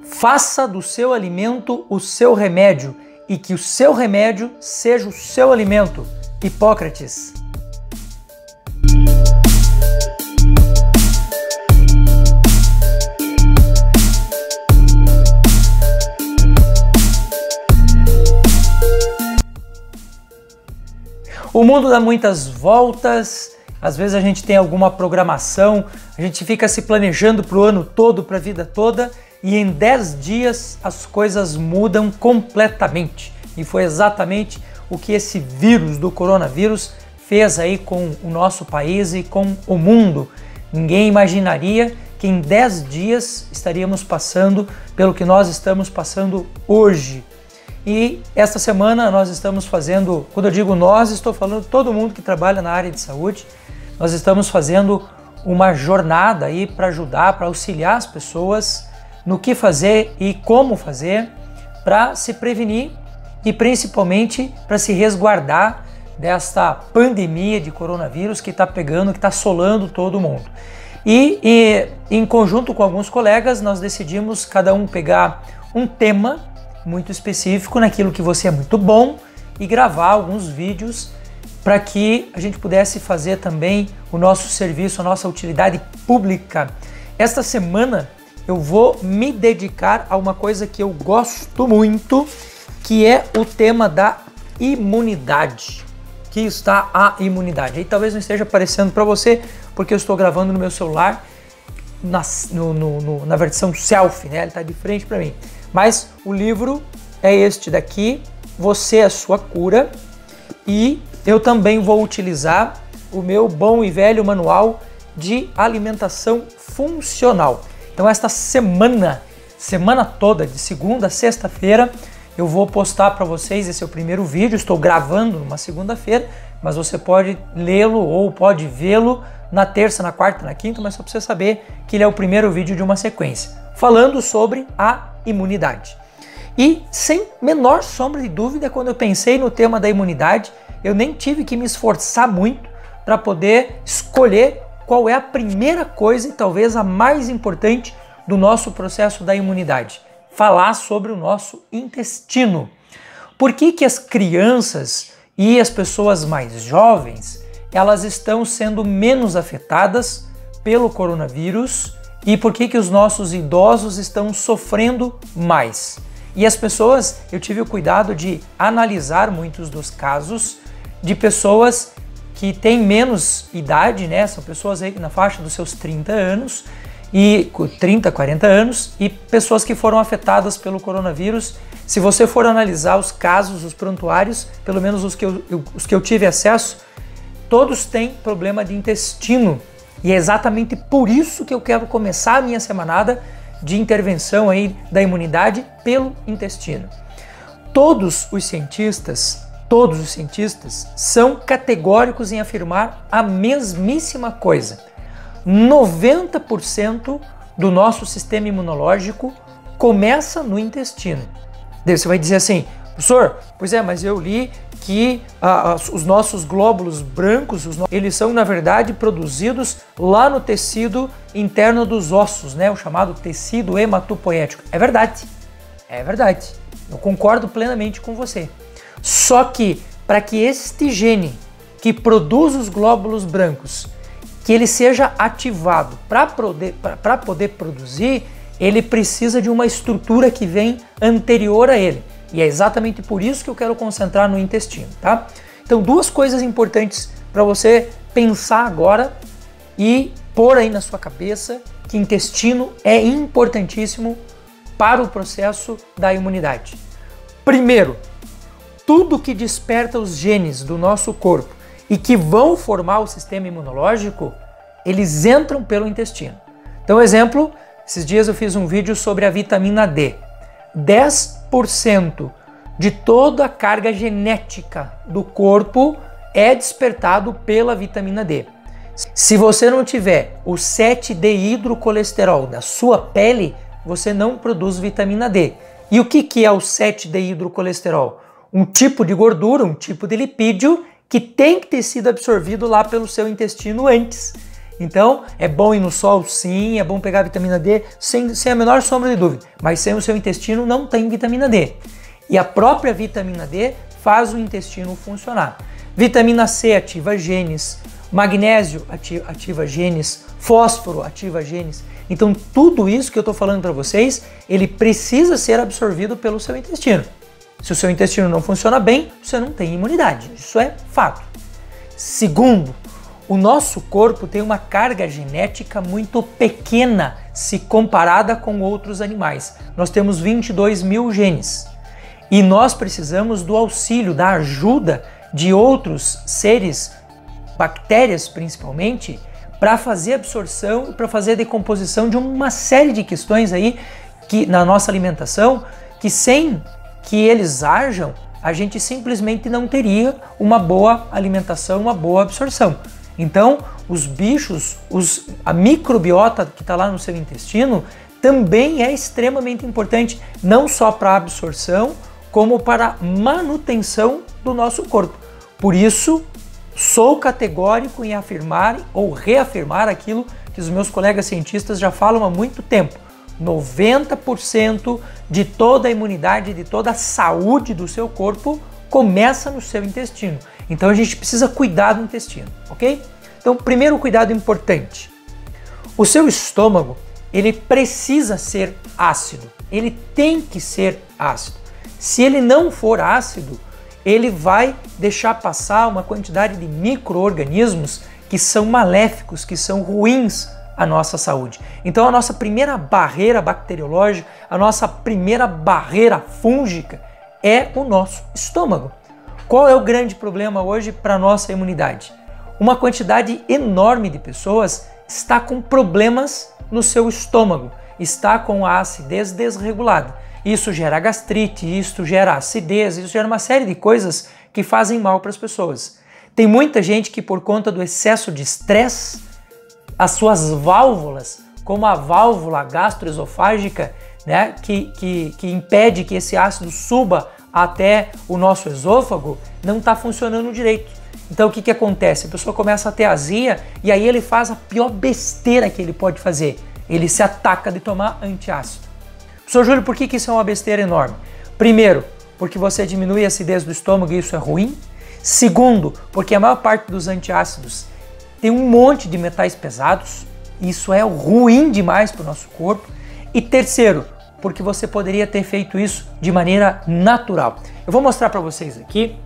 Faça do seu alimento o seu remédio e que o seu remédio seja o seu alimento. Hipócrates. O mundo dá muitas voltas, às vezes a gente tem alguma programação, a gente fica se planejando para o ano todo, para a vida toda, e em 10 dias as coisas mudam completamente. E foi exatamente o que esse vírus do coronavírus fez aí com o nosso país e com o mundo. Ninguém imaginaria que em 10 dias estaríamos passando pelo que nós estamos passando hoje. E esta semana nós estamos fazendo, quando eu digo nós, estou falando todo mundo que trabalha na área de saúde, nós estamos fazendo uma jornada aí para ajudar, para auxiliar as pessoas no que fazer e como fazer para se prevenir e principalmente para se resguardar desta pandemia de coronavírus que está pegando, que está assolando todo mundo. E em conjunto com alguns colegas nós decidimos cada um pegar um tema muito específico naquilo que você é muito bom e gravar alguns vídeos para que a gente pudesse fazer também o nosso serviço, a nossa utilidade pública. Esta semana eu vou me dedicar a uma coisa que eu gosto muito, que é o tema da imunidade. Que está a imunidade. Aí talvez não esteja aparecendo para você, porque eu estou gravando no meu celular na versão selfie, né? Ele está de frente para mim. Mas o livro é este daqui, Você é a Sua Cura, e eu também vou utilizar o meu bom e velho manual de alimentação funcional. Então esta semana toda, de segunda a sexta-feira, eu vou postar para vocês esse é o primeiro vídeo, estou gravando numa segunda-feira, mas você pode lê-lo ou pode vê-lo na terça, na quarta, na quinta, mas só para você saber que ele é o primeiro vídeo de uma sequência, falando sobre a imunidade. E sem menor sombra de dúvida, quando eu pensei no tema da imunidade, eu nem tive que me esforçar muito para poder escolher qual é a primeira coisa e talvez a mais importante do nosso processo da imunidade. Falar sobre o nosso intestino. Por que as crianças e as pessoas mais jovens, elas estão sendo menos afetadas pelo coronavírus e por que os nossos idosos estão sofrendo mais? E as pessoas, eu tive o cuidado de analisar muitos dos casos de pessoas que têm menos idade, né? São pessoas aí na faixa dos seus 30 anos, e 30, 40 anos, e pessoas que foram afetadas pelo coronavírus. Se você for analisar os casos, os prontuários, pelo menos os que eu tive acesso, todos têm problema de intestino. E é exatamente por isso que eu quero começar a minha semanada de intervenção aí da imunidade pelo intestino. Todos os cientistas são categóricos em afirmar a mesmíssima coisa. 90% do nosso sistema imunológico começa no intestino. Daí você vai dizer assim, professor, pois é, mas eu li que os nossos glóbulos brancos, eles são na verdade produzidos lá no tecido interno dos ossos, né? O chamado tecido hematopoético. É verdade, eu concordo plenamente com você. Só que para que este gene que produz os glóbulos brancos, que ele seja ativado para poder produzir, ele precisa de uma estrutura que vem anterior a ele. E é exatamente por isso que eu quero concentrar no intestino, tá? Então, duas coisas importantes para você pensar agora e pôr aí na sua cabeça que intestino é importantíssimo para o processo da imunidade. Primeiro, tudo que desperta os genes do nosso corpo e que vão formar o sistema imunológico, eles entram pelo intestino. Então, exemplo, esses dias eu fiz um vídeo sobre a vitamina D. 10% de toda a carga genética do corpo é despertado pela vitamina D. Se você não tiver o 7-deidrocolesterol da sua pele, você não produz vitamina D. E o que é o 7-deidrocolesterol? Um tipo de gordura, um tipo de lipídio que tem que ter sido absorvido lá pelo seu intestino antes. Então, é bom ir no sol, sim, é bom pegar vitamina D, sem a menor sombra de dúvida, mas sem o seu intestino não tem vitamina D. E a própria vitamina D faz o intestino funcionar. Vitamina C ativa genes, magnésio ativa genes, fósforo ativa genes. Então, tudo isso que eu estou falando para vocês, ele precisa ser absorvido pelo seu intestino. Se o seu intestino não funciona bem, você não tem imunidade. Isso é fato. Segundo, o nosso corpo tem uma carga genética muito pequena se comparada com outros animais. Nós temos 22 mil genes e nós precisamos do auxílio, da ajuda de outros seres, bactérias principalmente, para fazer absorção e para fazer a decomposição de uma série de questões aí que, na nossa alimentação, que sem que eles ajam, a gente simplesmente não teria uma boa alimentação, uma boa absorção. Então, os bichos, a microbiota que está lá no seu intestino também é extremamente importante, não só para a absorção, como para a manutenção do nosso corpo. Por isso, sou categórico em afirmar ou reafirmar aquilo que os meus colegas cientistas já falam há muito tempo. 90% de toda a imunidade, de toda a saúde do seu corpo começa no seu intestino. Então a gente precisa cuidar do intestino, ok? Então, primeiro cuidado importante. O seu estômago, ele precisa ser ácido. Ele tem que ser ácido. Se ele não for ácido, ele vai deixar passar uma quantidade de micro-organismos que são maléficos, que são ruins à nossa saúde. Então a nossa primeira barreira bacteriológica, a nossa primeira barreira fúngica é o nosso estômago. Qual é o grande problema hoje para a nossa imunidade? Uma quantidade enorme de pessoas está com problemas no seu estômago, está com a acidez desregulada. Isso gera gastrite, isso gera acidez, isso gera uma série de coisas que fazem mal para as pessoas. Tem muita gente que, por conta do excesso de estresse, as suas válvulas, como a válvula gastroesofágica, né, que impede que esse ácido suba até o nosso esôfago, não está funcionando direito. Então o que acontece? A pessoa começa a ter azia e aí ele faz a pior besteira que ele pode fazer. Ele se ataca de tomar antiácido. Professor Júlio, por que isso é uma besteira enorme? Primeiro, porque você diminui a acidez do estômago e isso é ruim. Segundo, porque a maior parte dos antiácidos tem um monte de metais pesados. Isso é ruim demais para o nosso corpo. E terceiro, porque você poderia ter feito isso de maneira natural. Eu vou mostrar para vocês aqui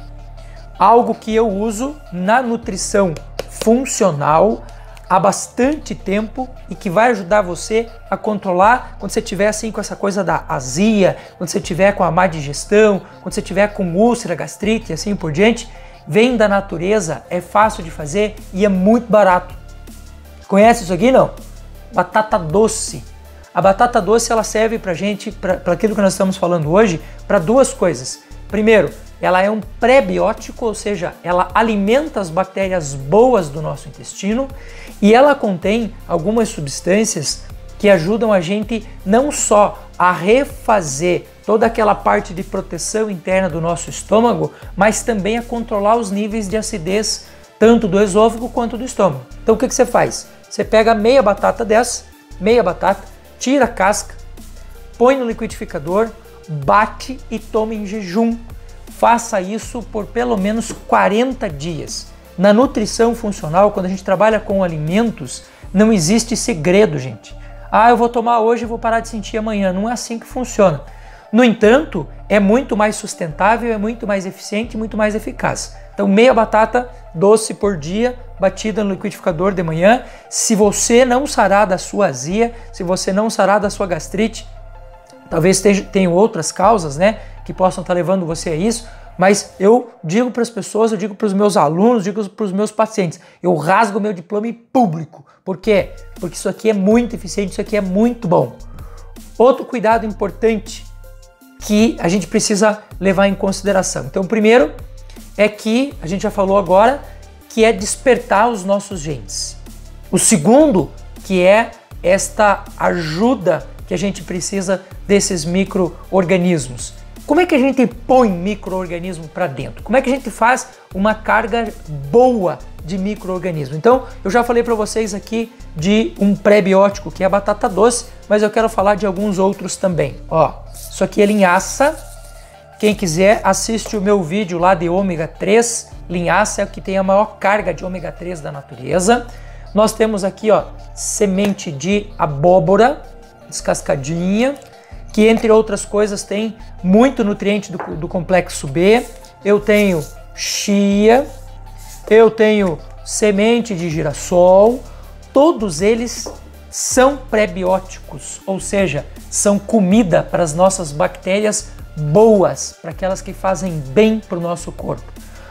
algo que eu uso na nutrição funcional há bastante tempo e que vai ajudar você a controlar quando você estiver assim com essa coisa da azia, quando você estiver com a má digestão, quando você estiver com úlcera, gastrite e assim por diante. Vem da natureza, é fácil de fazer e é muito barato. Conhece isso aqui, não? Batata doce. A batata doce ela serve pra gente, para aquilo que nós estamos falando hoje, para duas coisas. Primeiro, ela é um pré-biótico, ou seja, ela alimenta as bactérias boas do nosso intestino e ela contém algumas substâncias que ajudam a gente não só a refazer toda aquela parte de proteção interna do nosso estômago, mas também a controlar os níveis de acidez tanto do esôfago quanto do estômago. Então o que você faz? Você pega meia batata dessa, meia batata, tira a casca, põe no liquidificador, bate e toma em jejum. Faça isso por pelo menos 40 dias. Na nutrição funcional, quando a gente trabalha com alimentos, não existe segredo, gente. Ah, eu vou tomar hoje e vou parar de sentir amanhã. Não é assim que funciona. No entanto, é muito mais sustentável, é muito mais eficiente e muito mais eficaz. Então, meia batata doce por dia, batida no liquidificador de manhã. Se você não sarar da sua azia, se você não sarar da sua gastrite, talvez tenham outras causas, né, que possam estar levando você a isso, mas eu digo para as pessoas, eu digo para os meus alunos, digo para os meus pacientes, eu rasgo meu diploma em público. Por quê? Porque isso aqui é muito eficiente, isso aqui é muito bom. Outro cuidado importante que a gente precisa levar em consideração. Então, o primeiro é que, a gente já falou agora, que é despertar os nossos genes. O segundo, que é esta ajuda que a gente precisa desses micro-organismos. Como é que a gente põe micro-organismo para dentro? Como é que a gente faz uma carga boa de micro-organismos. Então, eu já falei para vocês aqui de um pré-biótico, que é a batata doce, mas eu quero falar de alguns outros também. Ó, isso aqui é linhaça. Quem quiser, assiste o meu vídeo lá de ômega 3. Linhaça é o que tem a maior carga de ômega 3 da natureza. Nós temos aqui, ó, semente de abóbora, descascadinha, que entre outras coisas tem muito nutriente do complexo B. Eu tenho chia, eu tenho semente de girassol, todos eles são pré-bióticos, ou seja, são comida para as nossas bactérias boas, para aquelas que fazem bem para o nosso corpo.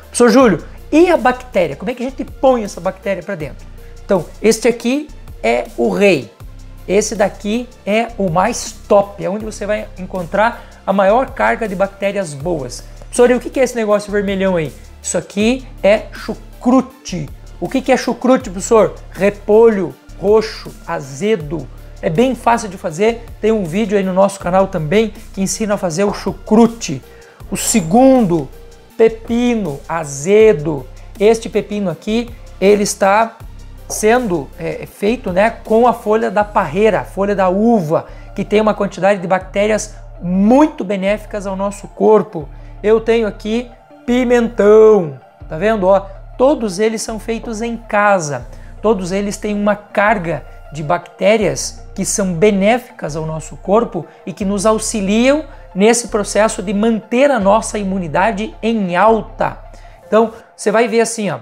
Professor Júlio, e a bactéria? Como é que a gente põe essa bactéria para dentro? Então, este aqui é o rei. Esse daqui é o mais top, é onde você vai encontrar a maior carga de bactérias boas. Professor, e o que é esse negócio vermelhão aí? Isso aqui é chucrute. O que é chucrute, professor? Repolho roxo, azedo. É bem fácil de fazer, tem um vídeo aí no nosso canal também que ensina a fazer o chucrute. O segundo, pepino azedo. Este pepino aqui, ele está sendo feito, né, com a folha da parreira, a folha da uva, que tem uma quantidade de bactérias muito benéficas ao nosso corpo. Eu tenho aqui pimentão, tá vendo? Ó, todos eles são feitos em casa, todos eles têm uma carga de bactérias que são benéficas ao nosso corpo e que nos auxiliam nesse processo de manter a nossa imunidade em alta. Então, você vai ver assim, ó,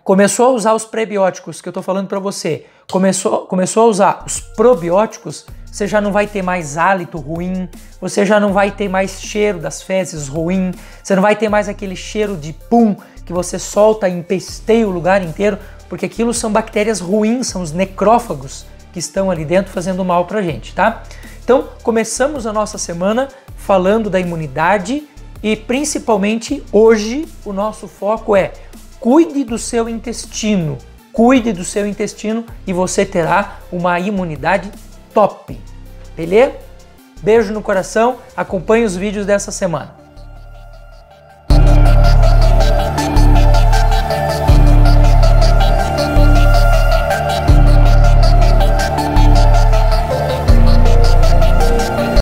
começou a usar os prebióticos que eu estou falando para você, começou a usar os probióticos, você já não vai ter mais hálito ruim, você já não vai ter mais cheiro das fezes ruim, você não vai ter mais aquele cheiro de pum que você solta e empesteia o lugar inteiro, porque aquilo são bactérias ruins, são os necrófagos que estão ali dentro fazendo mal pra gente, tá? Então, começamos a nossa semana falando da imunidade e principalmente hoje o nosso foco é cuide do seu intestino e você terá uma imunidade top, beleza? Beijo no coração, acompanhe os vídeos dessa semana.